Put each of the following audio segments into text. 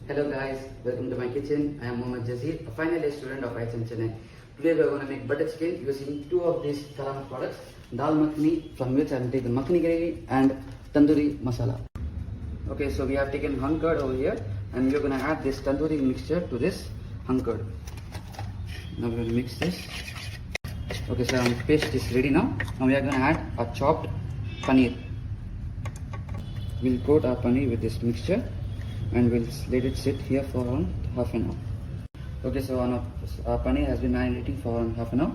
Hello guys, welcome to my kitchen. I am Mohammad Jazir, a final year student of IHM Chennai. Today we are going to make butter chicken using two of these Karamat products, Dal Makhani, from which I will take the Makhani gravy, and Tandoori masala. Okay, so we have taken hung curd over here and we are going to add this tandoori mixture to this hung curd. Now we are going to mix this. Okay, so our paste is ready now. Now we are going to add a chopped paneer. We'll coat our paneer with this mixture and we'll let it sit here for around half an hour. Okay, so our paneer has been marinating for around half an hour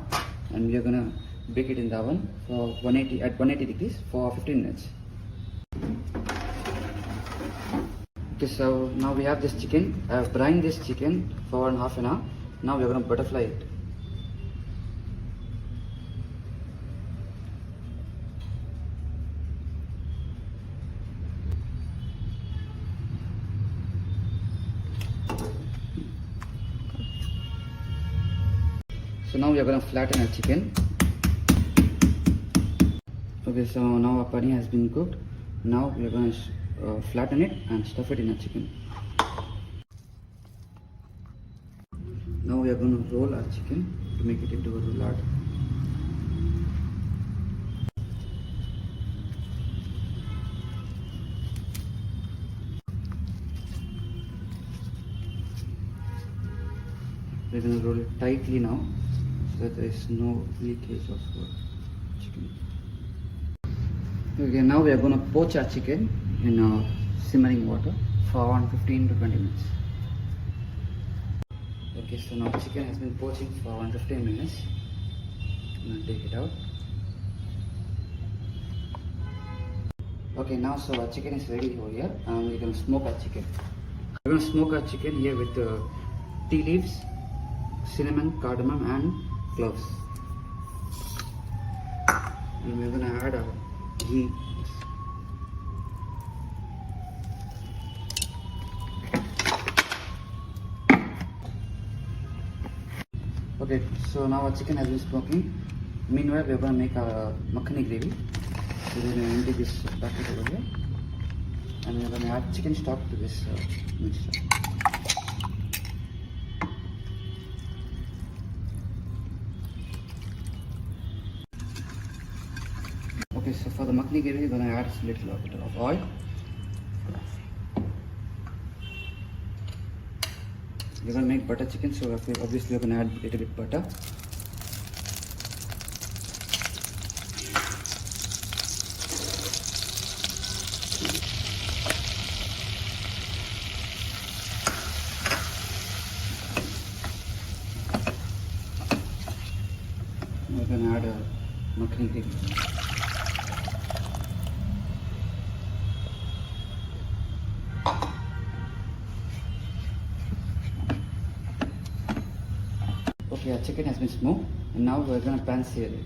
and we are gonna bake it in the oven for 180 degrees for 15 minutes. Okay, so now we have this chicken. I have brined this chicken for around half an hour. Now we are gonna butterfly it. So now we are going to flatten our chicken. Okay, so now our paneer has been cooked. Now we are going to flatten it and stuff it in our chicken. Now we are going to roll our chicken to make it into a roulade. We are going to roll it tightly now, so that there is no leakage of chicken. Okay, now we are going to poach our chicken in simmering water for around 15 to 20 minutes. Okay, so now chicken has been poaching for around 15 minutes. I'm going to take it out. Okay, now so our chicken is ready over here and we're going to smoke our chicken. We're going to smoke our chicken here with tea leaves, cinnamon, cardamom and cloves. And we're going to add our ghee. Okay, so now our chicken has been smoking. Meanwhile, we're going to make our makhani gravy. So we're going to empty this bucket over here. And we're going to add chicken stock to this mixture. Okay, so for the makhani gravy, we're going to add a little bit of oil. We're going to make butter chicken, so obviously we're going to add a little bit butter. We're going to add a makhani gravy. Okay, our chicken has been smoked and now we're going to pan sear it.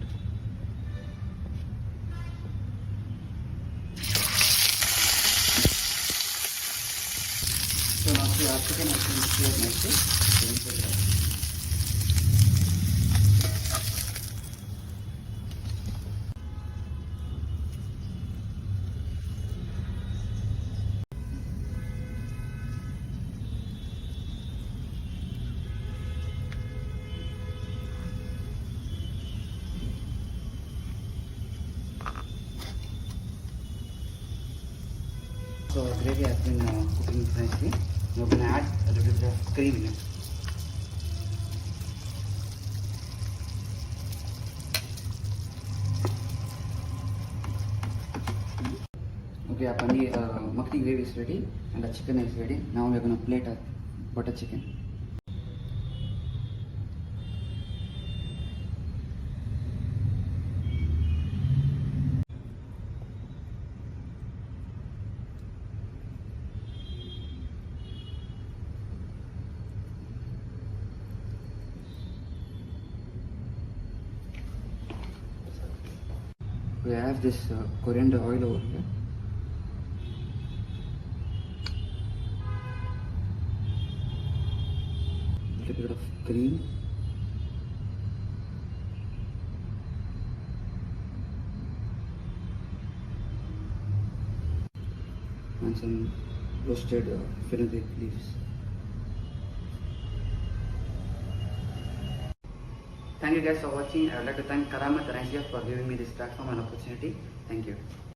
So now our chicken has been seared nicely. So our gravy has been cooking nicely. We're going to add a little bit of cream in it. Okay, our paneer makhani gravy is ready and the chicken is ready. Now we're going to plate our butter chicken. We have this coriander oil over here. A little bit of cream. And some roasted fenugreek leaves. Thank you guys for watching. I would like to thank Karamat and ICF for giving me this platform and opportunity. Thank you.